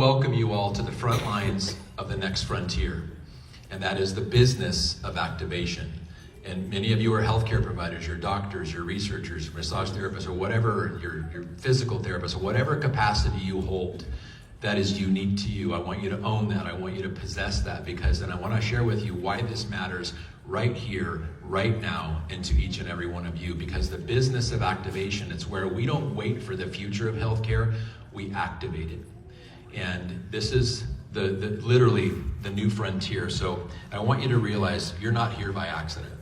Welcome you all to the front lines of the next frontier, and that is the business of activation. And many of you are healthcare providers, you're doctors, you're researchers, massage therapists, or whatever, your physical therapists, or whatever capacity you hold that is unique to you. I want you to own that. I want you to possess that, because then I want to share with you why this matters right here, right now, and to each and every one of you. Because the business of activation, it's where we don't wait for the future of healthcare, we activate it. And this is literally the new frontier. So I want you to realize you're not here by accident.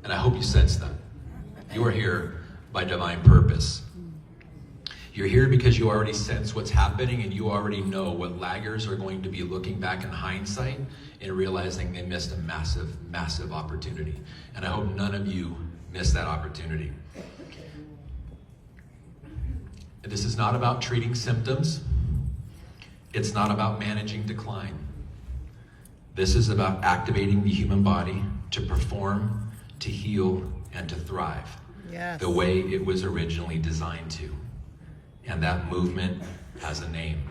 And I hope you sense that. You are here by divine purpose. You're here because you already sense what's happening, and you already know what laggers are going to be looking back in hindsight and realizing they missed a massive, massive opportunity. And I hope none of you miss that opportunity. And this is not about treating symptoms. It's not about managing decline. This is about activating the human body to perform, to heal, and to thrive. Yes. The way it was originally designed to. And that movement has a name.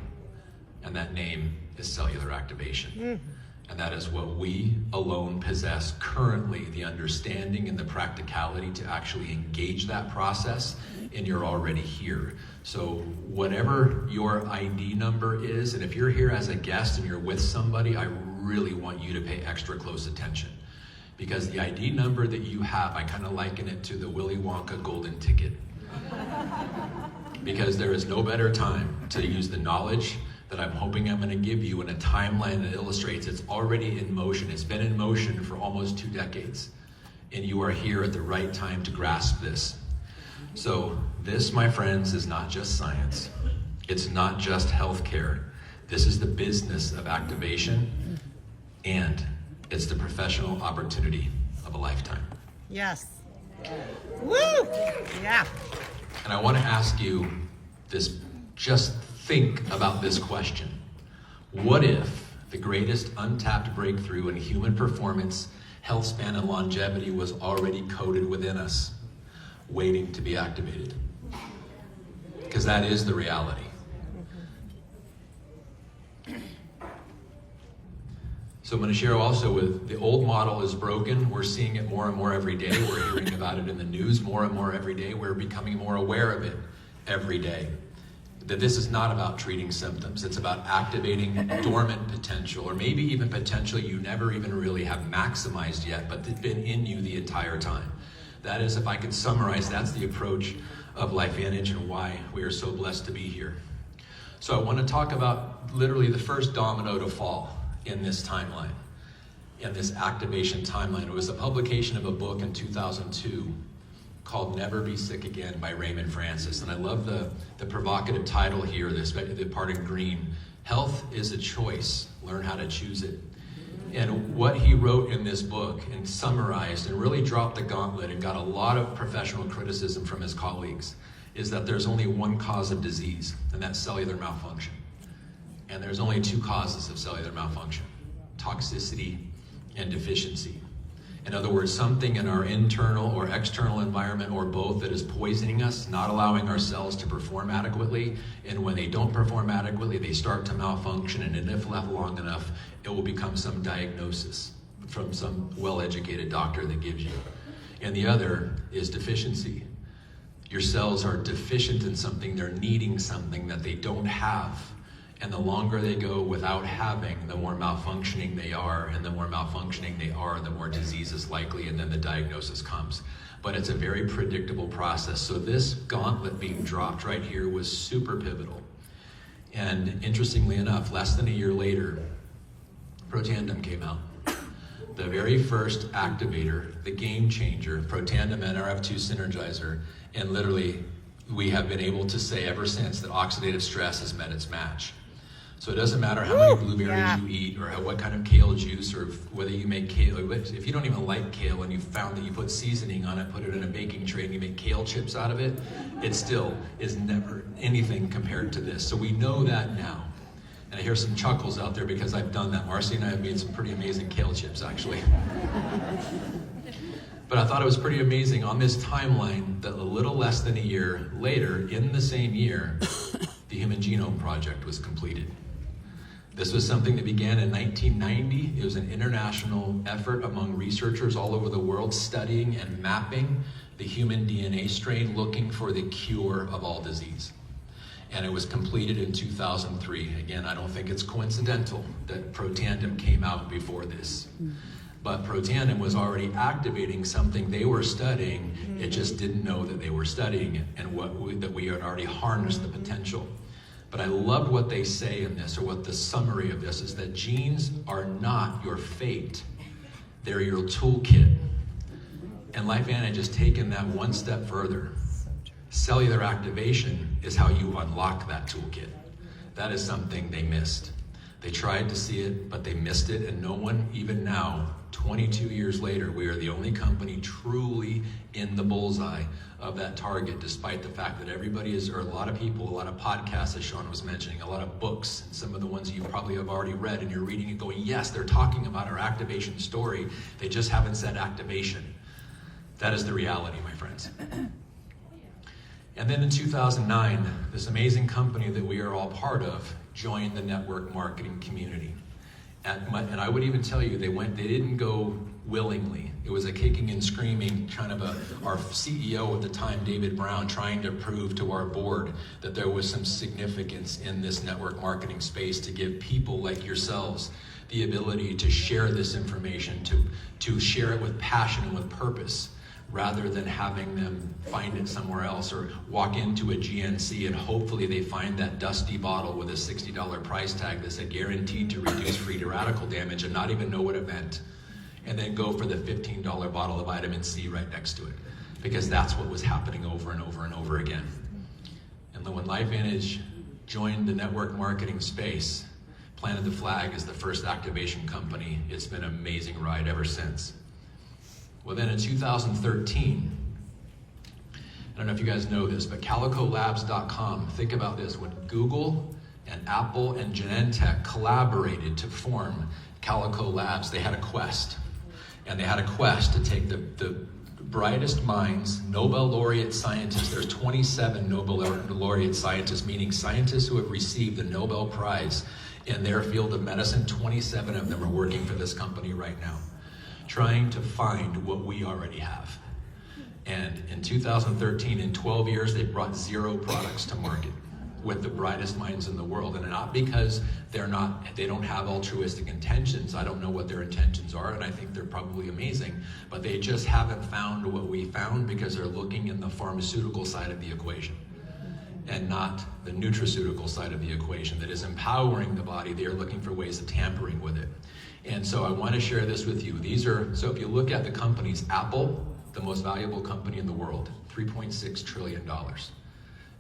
And that name is cellular activation. And that is what we alone possess currently, the understanding and the practicality to actually engage that process, and you're already here. So whatever your ID number is, and if you're here as a guest and you're with somebody, I really want you to pay extra close attention. Because the ID number that you have, I kind of liken it to the Willy Wonka golden ticket. Because there is no better time to use the knowledge that I'm hoping I'm going to give you in a timeline that illustrates it's already in motion. It's been in motion for almost 2 decades. And you are here at the right time to grasp this. So this, my friends, is not just science. It's not just healthcare. This is the business of activation, and it's the professional opportunity of a lifetime. Yes. Woo! Yeah. And I want to ask you this, just think about this question. What if the greatest untapped breakthrough in human performance, health span, and longevity was already coded within us, waiting to be activated? Because that is the reality. So I'm going to share also with the old model is broken. We're seeing it more and more every day. We're hearing about it in the news more and more every day. We're becoming more aware of it every day. That this is not about treating symptoms. It's about activating dormant potential, or maybe even potential you never even really have maximized yet, but it's been in you the entire time. That is, if I could summarize, that's the approach of LifeVantage and why we are so blessed to be here. So I want to talk about literally the first domino to fall in this timeline, in this activation timeline. It was a publication of a book in 2002 called Never Be Sick Again by Raymond Francis. And I love the provocative title here, the part in green. Health is a choice. Learn how to choose it. And what he wrote in this book and summarized and really dropped the gauntlet and got a lot of professional criticism from his colleagues is that there's only one cause of disease, and that's cellular malfunction. And there's only 2 causes of cellular malfunction: toxicity and deficiency. In other words, something in our internal or external environment, or both, that is poisoning us, not allowing our cells to perform adequately. And when they don't perform adequately, they start to malfunction, and if left long enough, it will become some diagnosis from some well-educated doctor that gives you. And the other is deficiency. Your cells are deficient in something, they're needing something that they don't have. And the longer they go without having, the more malfunctioning they are, and the more malfunctioning they are, the more disease is likely, and then the diagnosis comes. But it's a very predictable process. So this gauntlet being dropped right here was super pivotal. And interestingly enough, less than a year later, Protandim came out. The very first activator, the game changer, Protandim NRF2 Synergizer, and literally we have been able to say ever since that oxidative stress has met its match. So it doesn't matter how many blueberries you eat, or what kind of kale juice, or whether you make kale. If you don't even like kale and you found that you put seasoning on it, put it in a baking tray, and you make kale chips out of it, it still is never anything compared to this. So we know that now. And I hear some chuckles out there because I've done that. Marcy and I have made some pretty amazing kale chips, actually. But I thought it was pretty amazing on this timeline that a little less than a year later, in the same year, the Human Genome Project was completed. This was something that began in 1990. It was an international effort among researchers all over the world studying and mapping the human DNA strain, looking for the cure of all disease. And it was completed in 2003. Again, I don't think it's coincidental that Protandim came out before this. But Protandim was already activating something they were studying. It just didn't know that they were studying it, and that we had already harnessed the potential. But I love what they say in this, or what the summary of this is, that genes are not your fate. They're your toolkit. And LifeVantage has taken that one step further. Cellular activation is how you unlock that toolkit. That is something they missed. They tried to see it, but they missed it, and no one, even now, 22 years later, we are the only company truly in the bullseye of that target, despite the fact that everybody is, or a lot of people, a lot of podcasts, as Sean was mentioning, a lot of books, and some of the ones you probably have already read, and you're reading it going, yes, they're talking about our activation story, they just haven't said activation. That is the reality, my friends. And then in 2009, this amazing company that we are all part of joined the network marketing community. And I would even tell you, they didn't go willingly. It was a kicking and screaming, our CEO at the time, David Brown, trying to prove to our board that there was some significance in this network marketing space to give people like yourselves the ability to share this information, to share it with passion and with purpose, rather than having them find it somewhere else or walk into a GNC and hopefully they find that dusty bottle with a $60 price tag that said guaranteed to reduce free radical damage and not even know what it meant, and then go for the $15 bottle of vitamin C right next to it, because that's what was happening over and over and over again. And then when LifeVantage joined the network marketing space, planted the flag as the first activation company, it's been an amazing ride ever since. Well, then in 2013, I don't know if you guys know this, but calicolabs.com, think about this, when Google and Apple and Genentech collaborated to form Calico Labs, they had a quest. And they had a quest to take the brightest minds, Nobel laureate scientists. There's 27 Nobel laureate scientists, meaning scientists who have received the Nobel Prize in their field of medicine. 27 of them are working for this company right now, trying to find what we already have. And in 2013, in 12 years, they brought 0 products to market with the brightest minds in the world. And not because they don't have altruistic intentions. I don't know what their intentions are, and I think they're probably amazing, but they just haven't found what we found because they're looking in the pharmaceutical side of the equation and not the nutraceutical side of the equation that is empowering the body. They are looking for ways of tampering with it. And so I want to share this with you. So if you look at the companies, Apple, the most valuable company in the world, $3.6 trillion.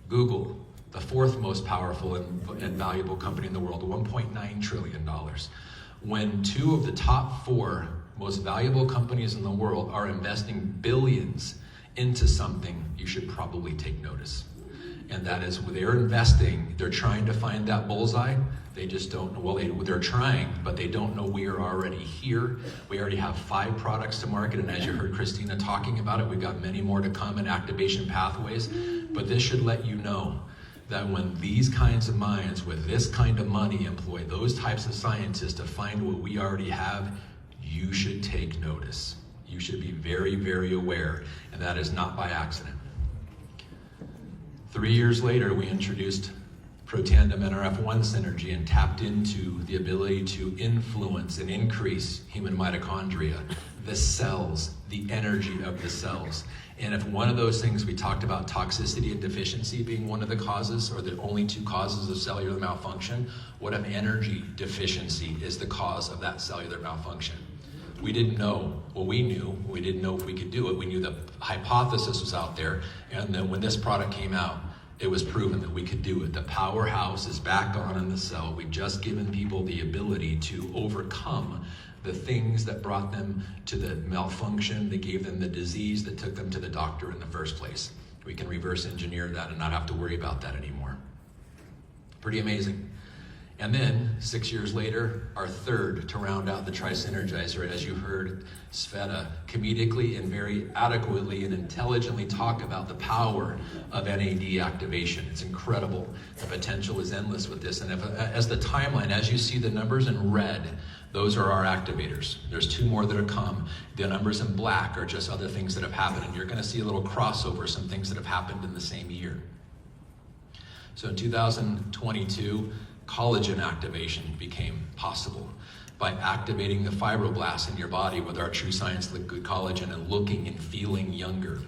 Google, the 4th most powerful and valuable company in the world, $1.9 trillion. When 2 of the top 4 most valuable companies in the world are investing billions into something, you should probably take notice. And that is, they're investing, they're trying to find that bullseye. They just don't know, well, they're trying, but they don't know we are already here. We already have 5 products to market, and as you heard Christina talking about it, we've got many more to come in activation pathways. But this should let you know that when these kinds of minds with this kind of money employ those types of scientists to find what we already have, you should take notice. You should be very, very aware, and that is not by accident. 3 years later, we introduced Protandim NRF1 synergy and tapped into the ability to influence and increase human mitochondria, the cells, the energy of the cells. And if one of those things, we talked about toxicity and deficiency being one of the causes, or the only 2 causes of cellular malfunction, what if energy deficiency is the cause of that cellular malfunction? We didn't know. Well, we knew. We didn't know if we could do it. We knew the hypothesis was out there, and then when this product came out, it was proven that we could do it. The powerhouse is back on in the cell. We've just given people the ability to overcome the things that brought them to the malfunction, that gave them the disease, that took them to the doctor in the first place. We can reverse engineer that and not have to worry about that anymore. Pretty amazing. And then 6 years later, our third to round out the Tri-Synergizer, as you heard Sveta comedically and very adequately and intelligently talk about the power of NAD activation. It's incredible. The potential is endless with this. And as the timeline, as you see the numbers in red, those are our activators. There's 2 more that are come. The numbers in black are just other things that have happened. And you're going to see a little crossover, some things that have happened in the same year. So in 2022, collagen activation became possible by activating the fibroblasts in your body with our True Science Liquid Collagen and looking and feeling younger.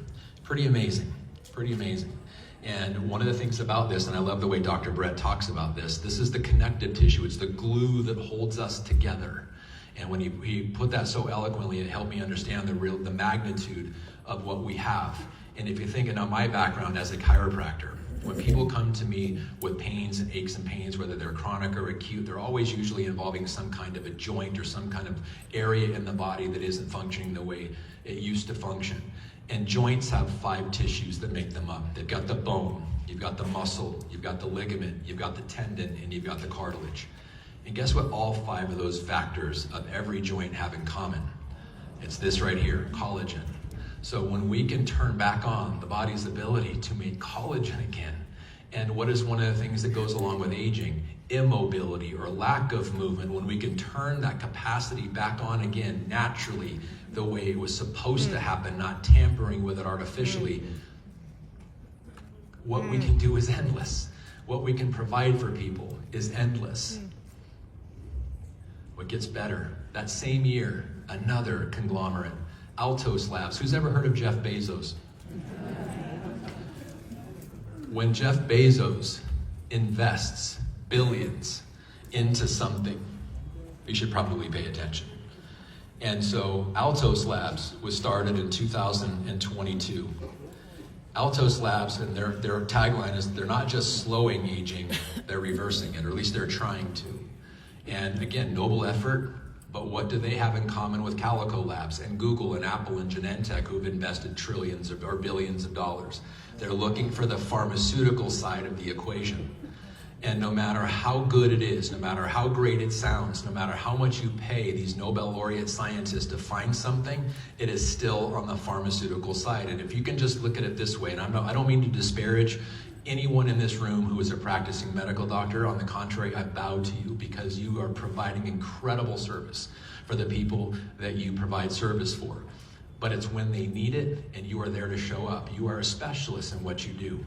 Pretty amazing, pretty amazing. And one of the things about this, and I love the way Dr. Brett talks about this is the connective tissue. It's the glue that holds us together. And when he put that so eloquently, it helped me understand the magnitude of what we have. And if you think about my background as a chiropractor, when people come to me with pains and aches and pains, whether they're chronic or acute, they're always usually involving some kind of a joint or some kind of area in the body that isn't functioning the way it used to function. And joints have 5 tissues that make them up. They've got the bone, you've got the muscle, you've got the ligament, you've got the tendon, and you've got the cartilage. And guess what all 5 of those factors of every joint have in common? It's this right here, collagen. So when we can turn back on the body's ability to make collagen again, and what is one of the things that goes along with aging? Immobility or lack of movement. When we can turn that capacity back on again naturally, the way it was supposed to happen, not tampering with it artificially, what we can do is endless. What we can provide for people is endless. What gets better? That same year, another conglomerate, Altos Labs. Who's ever heard of Jeff Bezos? When Jeff Bezos invests billions into something, you should probably pay attention. And so Altos Labs was started in 2022. Altos Labs, and their tagline is they're not just slowing aging, they're reversing it, or at least they're trying to. And again, noble effort. But what do they have in common with Calico Labs and Google and Apple and Genentech, who've invested trillions or billions of dollars? They're looking for the pharmaceutical side of the equation. And no matter how good it is, no matter how great it sounds, no matter how much you pay these Nobel laureate scientists to find something, it is still on the pharmaceutical side. And if you can just look at it this way, and I don't mean to disparage anyone in this room who is a practicing medical doctor. On the contrary, I bow to you because you are providing incredible service for the people that you provide service for. But it's when they need it and you are there to show up. You are a specialist in what you do.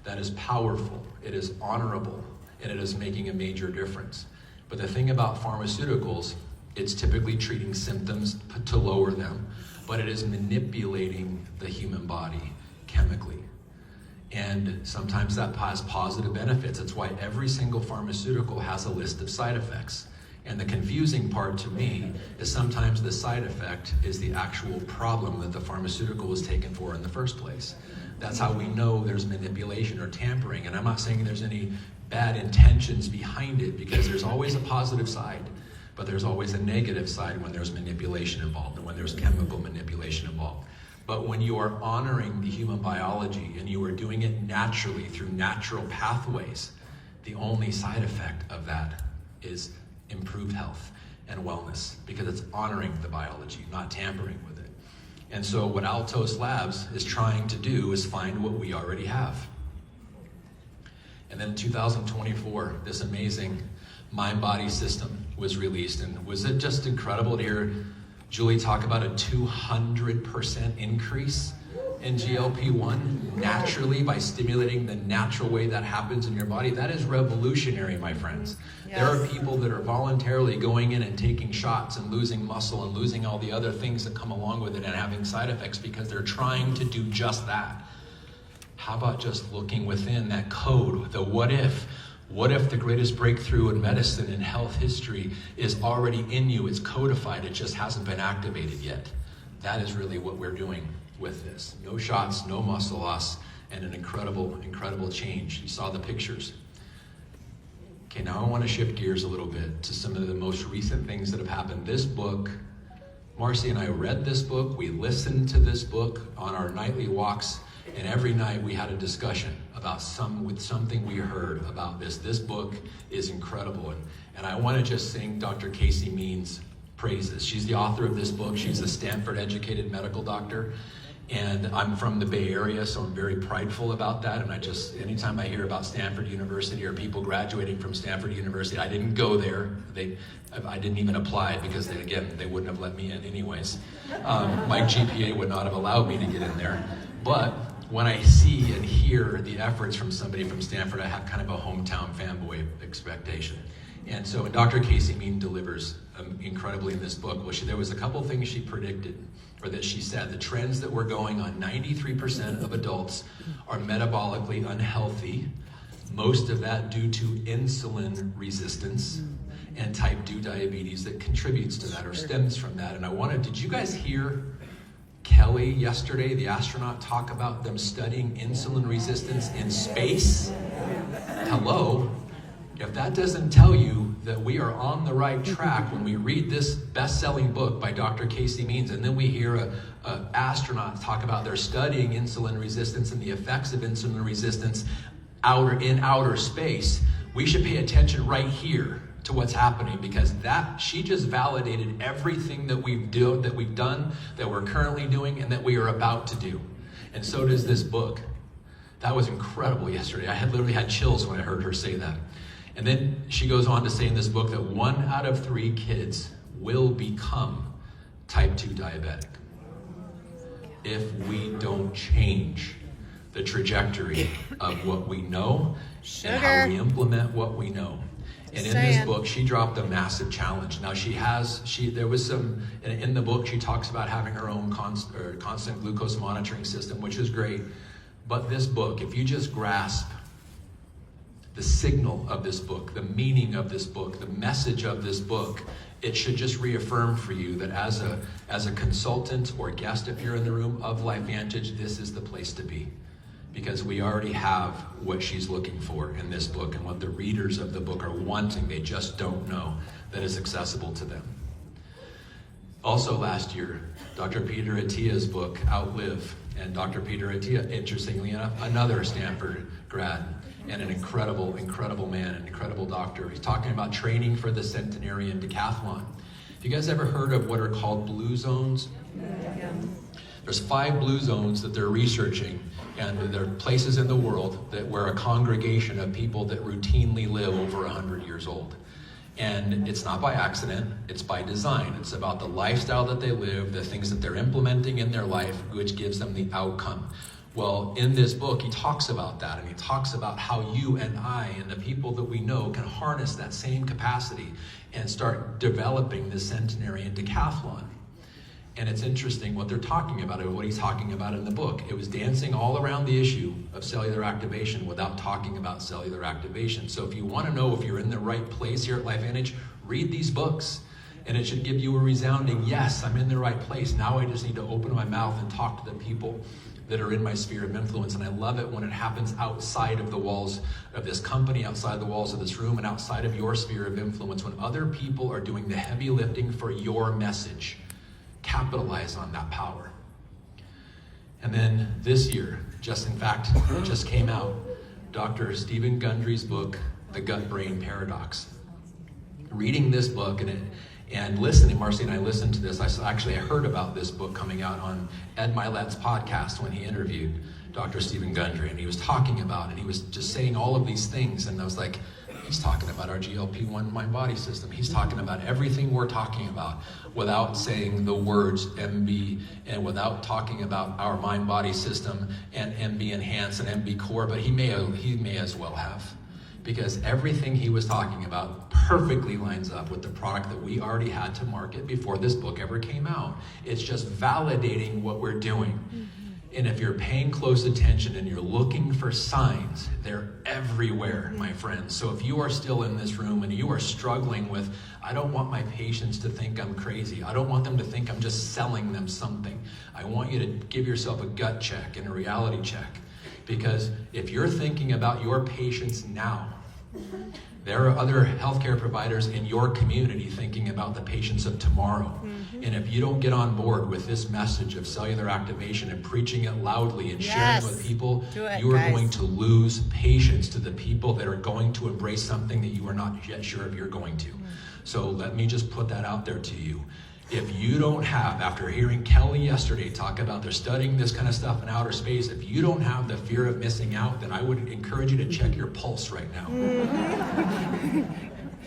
That is powerful, it is honorable, and it is making a major difference. But the thing about pharmaceuticals, it's typically treating symptoms to lower them, but it is manipulating the human body chemically. And sometimes that has positive benefits. That's why every single pharmaceutical has a list of side effects. And the confusing part to me is sometimes the side effect is the actual problem that the pharmaceutical was taken for in the first place. That's how we know there's manipulation or tampering. And I'm not saying there's any bad intentions behind it, because there's always a positive side, but there's always a negative side when there's manipulation involved and when there's chemical manipulation involved. But when you are honoring the human biology and you are doing it naturally through natural pathways, the only side effect of that is improved health and wellness, because it's honoring the biology, not tampering with it. And so what Altos Labs is trying to do is find what we already have. And then in 2024, this amazing mind-body system was released. And was it just incredible to hear Julie talk about a 200% increase in GLP-1 naturally by stimulating the natural way that happens in your body? That is revolutionary, my friends. Yes. There are people that are voluntarily going in and taking shots and losing muscle and losing all the other things that come along with it and having side effects because they're trying to do just that. How about just looking within that code, the what if? What if the greatest breakthrough in medicine and health history is already in you? It's codified, it just hasn't been activated yet. That is really what we're doing with this. No shots, no muscle loss, and an incredible, incredible change. You saw the pictures. Okay, now I want to shift gears a little bit to some of the most recent things that have happened. This book, Marcy and I read this book, we listened to this book on our nightly walks And every night we had a discussion about something we heard about this. This book is incredible. And I want to just sing Dr. Casey Means praises. She's the author of this book. She's a Stanford-educated medical doctor. And I'm from the Bay Area, so I'm very prideful about that. And anytime I hear about Stanford University or people graduating from Stanford University, I didn't go there. I didn't even apply because, they wouldn't have let me in anyways. My GPA would not have allowed me to get in there. But when I see and hear the efforts from somebody from Stanford, I have kind of a hometown fanboy expectation. And so Dr. Casey Mean delivers incredibly in this book. Well, there was a couple things she predicted, or that she said. The trends that were going on, 93% of adults are metabolically unhealthy, most of that due to insulin resistance and type 2 diabetes that contributes to that or stems from that. And did you guys hear Kelly yesterday, the astronaut, talk about them studying insulin resistance in space? Hello? If that doesn't tell you that we are on the right track when we read this best-selling book by Dr. Casey Means, and then we hear an astronaut talk about they're studying insulin resistance and the effects of insulin resistance in outer space, we should pay attention right here to what's happening, because she just validated everything that we've done, that we're currently doing, and that we are about to do. And so does this book. That was incredible yesterday. I literally had chills when I heard her say that. And then she goes on to say in this book that 1 out of 3 kids will become type 2 diabetic if we don't change the trajectory of what we know and how we implement what we know. And in this book, she dropped a massive challenge. Now there was some, in the book, she talks about having her own constant glucose monitoring system, which is great. But this book, if you just grasp the signal of this book, the meaning of this book, the message of this book, it should just reaffirm for you that as a consultant or guest, if you're in the room of LifeVantage, this is the place to be. Because we already have what she's looking for in this book and what the readers of the book are wanting. They just don't know that is accessible to them. Also last year, Dr. Peter Attia's book, Outlive. And Dr. Peter Attia, interestingly enough, another Stanford grad, and an incredible, incredible man, an incredible doctor. He's talking about training for the centenarian decathlon. Have you guys ever heard of what are called blue zones? Yeah. There's 5 blue zones that they're researching, and they're places in the world where a congregation of people that routinely live over 100 years old. And it's not by accident, it's by design. It's about the lifestyle that they live, the things that they're implementing in their life, which gives them the outcome. Well, in this book, he talks about that, and he talks about how you and I and the people that we know can harness that same capacity and start developing this centenarian decathlon. And it's interesting what they're talking about, or what he's talking about in the book. It was dancing all around the issue of cellular activation without talking about cellular activation. So if you want to know if you're in the right place here at LifeVantage, read these books. And it should give you a resounding, yes, I'm in the right place. Now I just need to open my mouth and talk to the people that are in my sphere of influence. And I love it when it happens outside of the walls of this company, outside the walls of this room, and outside of your sphere of influence, when other people are doing the heavy lifting for your message. Capitalize on that power. And then this year, just came out, Dr. Stephen Gundry's book, The Gut-Brain Paradox. Reading this book and listening, Marcy and I listened to this. I heard about this book coming out on Ed Milet's podcast when he interviewed Dr. Stephen Gundry, and he was talking about, and he was just saying all of these things, and I was like, he's talking about our GLP-1 mind-body system. He's talking about everything we're talking about without saying the words MB, and without talking about our mind-body system and MB Enhance and MB Core, but he may as well have. Because everything he was talking about perfectly lines up with the product that we already had to market before this book ever came out. It's just validating what we're doing. Mm-hmm. And if you're paying close attention and you're looking for signs, they're everywhere, my friends. So if you are still in this room and you are struggling with, I don't want my patients to think I'm crazy. I don't want them to think I'm just selling them something. I want you to give yourself a gut check and a reality check. Because if you're thinking about your patients now, There are other healthcare providers in your community thinking about the patients of tomorrow. And if you don't get on board with this message of cellular activation and preaching it loudly and sharing with people, you are going to lose patience to the people that are going to embrace something that you are not yet sure if you're going to. So let me just put that out there to you. If you don't have, after hearing Kelly yesterday talk about they're studying this kind of stuff in outer space, if you don't have the fear of missing out, then I would encourage you to check your pulse right now.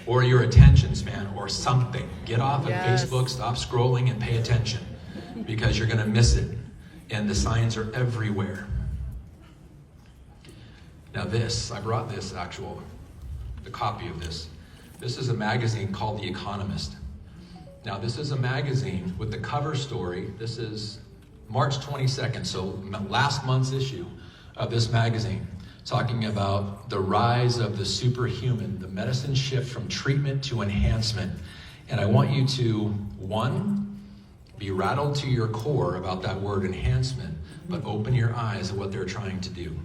Or your attention span or something. Get off of Facebook, stop scrolling and pay attention, because you're gonna miss it. And the signs are everywhere. Now this, I brought this the copy of this. This is a magazine called The Economist. Now this is a magazine with the cover story. This is March 22nd, so last month's issue of this magazine, talking about the rise of the superhuman, the medicine shift from treatment to enhancement. And I want you to, one, be rattled to your core about that word enhancement, but open your eyes at what they're trying to do.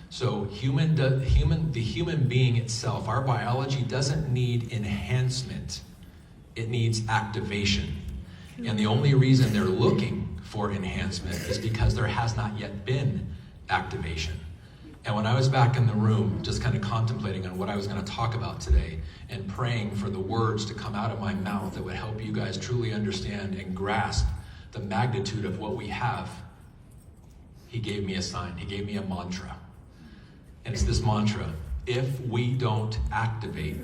So the human being itself, our biology doesn't need enhancement. It needs activation. And the only reason they're looking for enhancement is because there has not yet been activation. And when I was back in the room, just kind of contemplating on what I was going to talk about today and praying for the words to come out of my mouth that would help you guys truly understand and grasp the magnitude of what we have, he gave me a sign. He gave me a mantra. And it's this mantra: if we don't activate,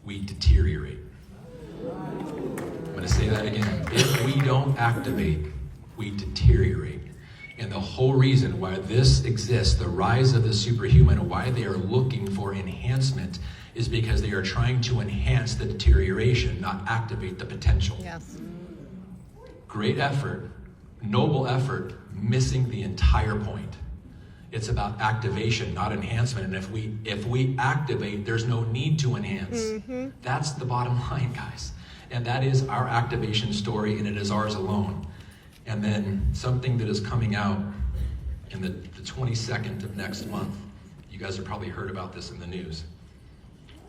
we deteriorate. I'm going to say that again. If we don't activate, we deteriorate. And the whole reason why this exists, the rise of the superhuman, why they are looking for enhancement, is because they are trying to enhance the deterioration, not activate the potential. Yes. Great effort, noble effort, missing the entire point. It's about activation, not enhancement. And if we activate, there's no need to enhance. That's the bottom line, guys. And that is our activation story, and it is ours alone. And then something that is coming out in the 22nd of next month. You guys have probably heard about this in the news.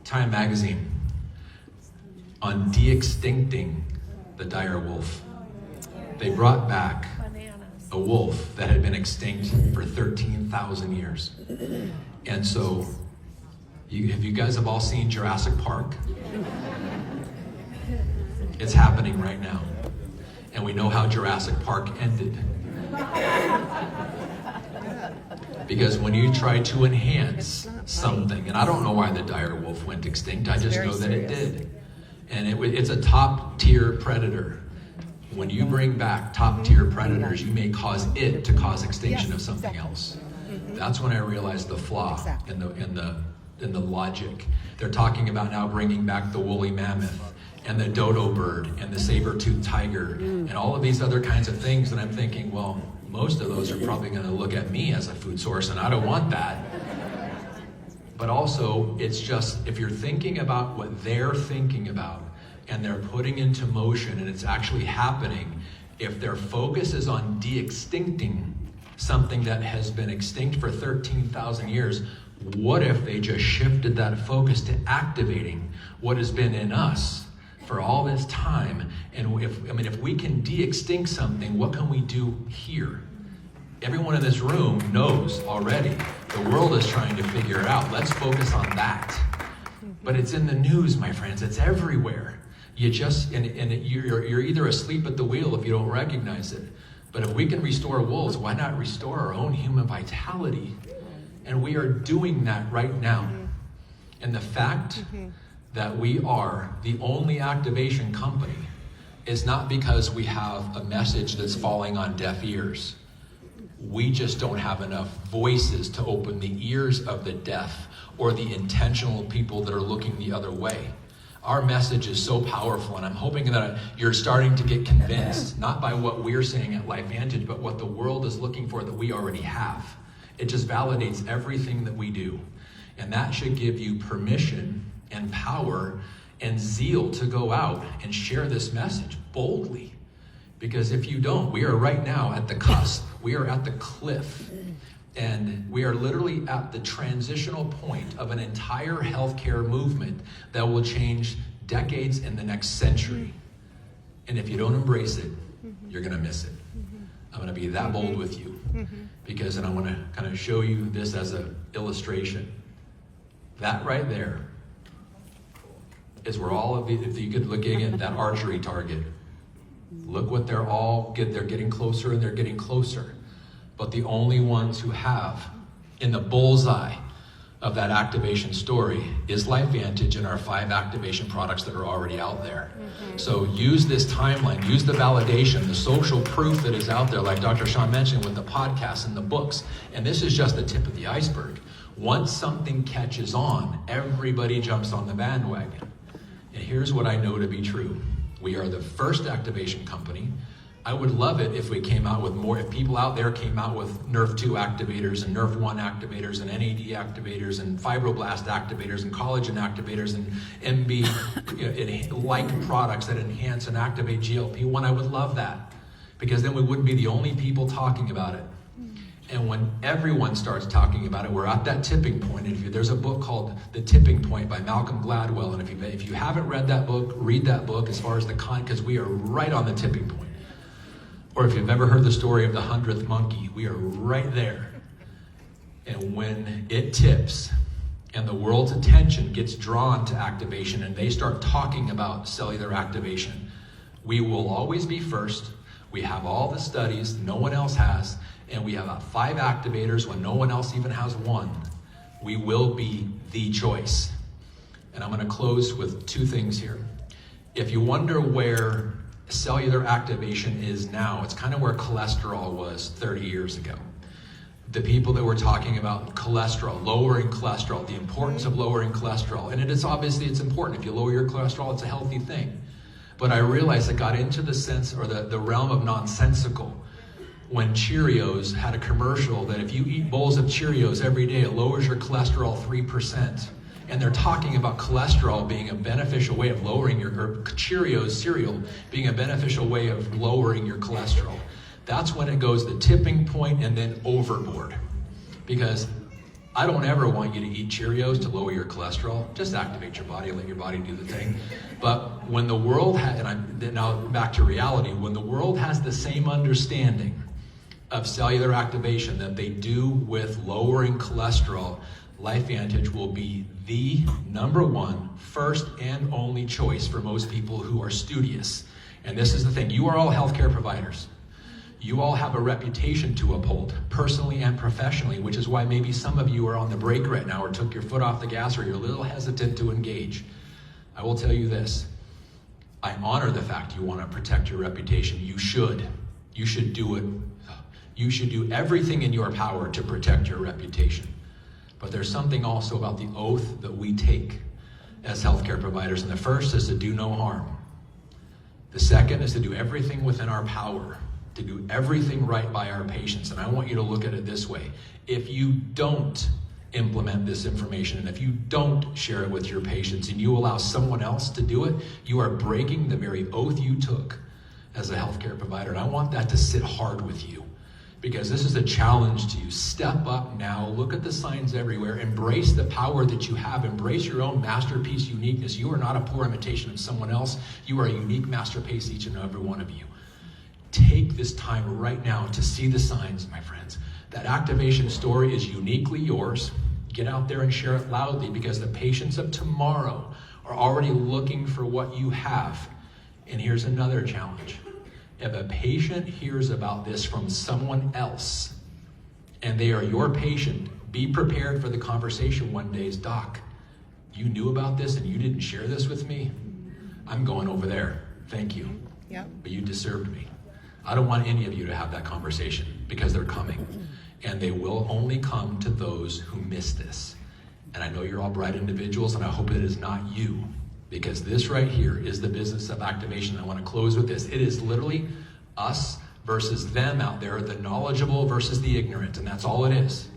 Time magazine on de-extincting the dire wolf. They brought back a wolf that had been extinct for 13,000 years. And so, you guys have all seen Jurassic Park? It's happening right now. And we know how Jurassic Park ended. Because when you try to enhance something, and I don't know why the dire wolf went extinct, I just know that it did. And it's a top tier predator. When you bring back top tier predators, you may cause it to cause extinction of something else. That's when I realized the flaw in the logic. They're talking about now bringing back the woolly mammoth and the dodo bird and the saber-toothed tiger and all of these other kinds of things. And I'm thinking, well, most of those are probably going to look at me as a food source, and I don't want that. But also, it's just, if you're thinking about what they're thinking about and they're putting into motion and it's actually happening, if their focus is on de-extincting something that has been extinct for 13,000 years, what if they just shifted that focus to activating what has been in us for all this time? And if we can de-extinct something, what can we do here? Everyone in this room knows already. The world is trying to figure it out. Let's focus on that. But it's in the news, my friends. It's everywhere. You're either asleep at the wheel if you don't recognize it. But if we can restore wolves, why not restore our own human vitality? And we are doing that right now. And the fact that we are the only activation company is not because we have a message that's falling on deaf ears. We just don't have enough voices to open the ears of the deaf or the intentional people that are looking the other way. Our message is so powerful, and I'm hoping that you're starting to get convinced, not by what we're saying at Life Vantage, but what the world is looking for that we already have. It just validates everything that we do. And that should give you permission and power and zeal to go out and share this message boldly. Because if you don't, we are right now at the cusp. We are at the cliff. And we are literally at the transitional point of an entire healthcare movement that will change decades in the next century. And if you don't embrace it, you're going to miss it. I'm going to be that bold with you, because, and I want to kind of show you this as an illustration. That right there is where all of you, if you could look again, that archery target. Look what they're getting closer and they're getting closer. But the only ones who have in the bullseye of that activation story is LifeVantage and our 5 activation products that are already out there. So use this timeline, use the validation, the social proof that is out there, like Dr. Sean mentioned, with the podcasts and the books. And this is just the tip of the iceberg. Once something catches on, everybody jumps on the bandwagon. And here's what I know to be true. We are the first activation company. I would love it if we came out with more, if people out there came out with NERV2 activators and NERV1 activators and NAD activators and fibroblast activators and collagen activators and MB-like products that enhance and activate GLP-1. I would love that, because then we wouldn't be the only people talking about it. And when everyone starts talking about it, we're at that tipping point. And there's a book called The Tipping Point by Malcolm Gladwell. And if you haven't read that book, read that book as far as because we are right on the tipping point. Or if you've ever heard the story of the 100th monkey, we are right there. And when it tips and the world's attention gets drawn to activation and they start talking about cellular activation, we will always be first. We have all the studies no one else has, and we have 5 activators when no one else even has 1. We will be the choice. And I'm going to close with 2 things here. If you wonder where cellular activation is now, it's kind of where cholesterol was 30 years ago. The people that were talking about cholesterol, lowering cholesterol, the importance of lowering cholesterol, and it's important. If you lower your cholesterol, it's a healthy thing. But I realized it got into the sense, or the realm of nonsensical, when Cheerios had a commercial that if you eat bowls of Cheerios every day, it lowers your cholesterol 3%. And they're talking about cholesterol being a beneficial way of lowering or Cheerios cereal being a beneficial way of lowering your cholesterol. That's when it goes the tipping point and then overboard. Because I don't ever want you to eat Cheerios to lower your cholesterol. Just activate your body, let your body do the thing. But when the world now back to reality, when the world has the same understanding of cellular activation that they do with lowering cholesterol, LifeVantage will be the #1, first and only choice for most people who are studious. And this is the thing, you are all healthcare providers. You all have a reputation to uphold, personally and professionally, which is why maybe some of you are on the brake right now or took your foot off the gas or you're a little hesitant to engage. I will tell you this, I honor the fact you want to protect your reputation. You should. You should do it. You should do everything in your power to protect your reputation. But there's something also about the oath that we take as healthcare providers. And the first is to do no harm. The second is to do everything within our power, to do everything right by our patients. And I want you to look at it this way. If you don't implement this information, and if you don't share it with your patients, and you allow someone else to do it, you are breaking the very oath you took as a healthcare provider. And I want that to sit hard with you, because this is a challenge to you. Step up now, look at the signs everywhere, embrace the power that you have, embrace your own masterpiece uniqueness. You are not a poor imitation of someone else. You are a unique masterpiece, each and every one of you. Take this time right now to see the signs, my friends. That activation story is uniquely yours. Get out there and share it loudly, because the patients of tomorrow are already looking for what you have. And here's another challenge. If a patient hears about this from someone else and they are your patient, be prepared for the conversation one day is, "Doc, you knew about this and you didn't share this with me? I'm going over there. Thank you. Yep. But you deserved me." I don't want any of you to have that conversation, because they're coming. And they will only come to those who miss this. And I know you're all bright individuals, and I hope it is not you. Because this right here is the business of activation. I want to close with this. It is literally us versus them out there, the knowledgeable versus the ignorant, and that's all it is.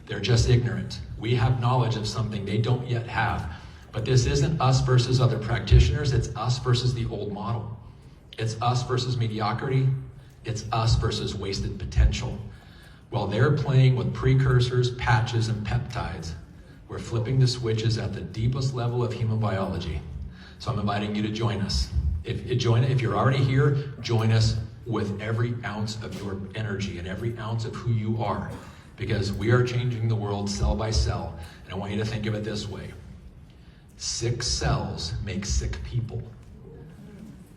They're just ignorant. We have knowledge of something they don't yet have. But this isn't us versus other practitioners. It's us versus the old model. It's us versus mediocrity. It's us versus wasted potential. While they're playing with precursors, patches, and peptides, we're flipping the switches at the deepest level of human biology. So I'm inviting you to join us. If you're already here, join us with every ounce of your energy and every ounce of who you are, because we are changing the world cell by cell. And I want you to think of it this way. Sick cells make sick people.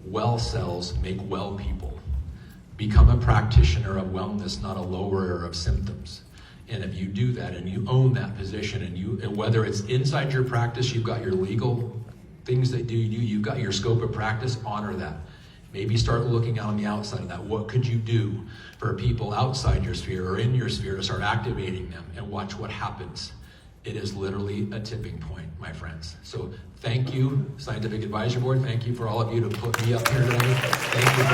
Well cells make well people. Become a practitioner of wellness, not a lowerer of symptoms. And if you do that and you own that position, and whether it's inside your practice, you've got your legal things that you've got your scope of practice, honor that. Maybe start looking on the outside of that. What could you do for people outside your sphere or in your sphere to start activating them, and watch what happens. It is literally a tipping point, my friends. So thank you, Scientific Advisory Board. Thank you for all of you to put me up here today. Thank you for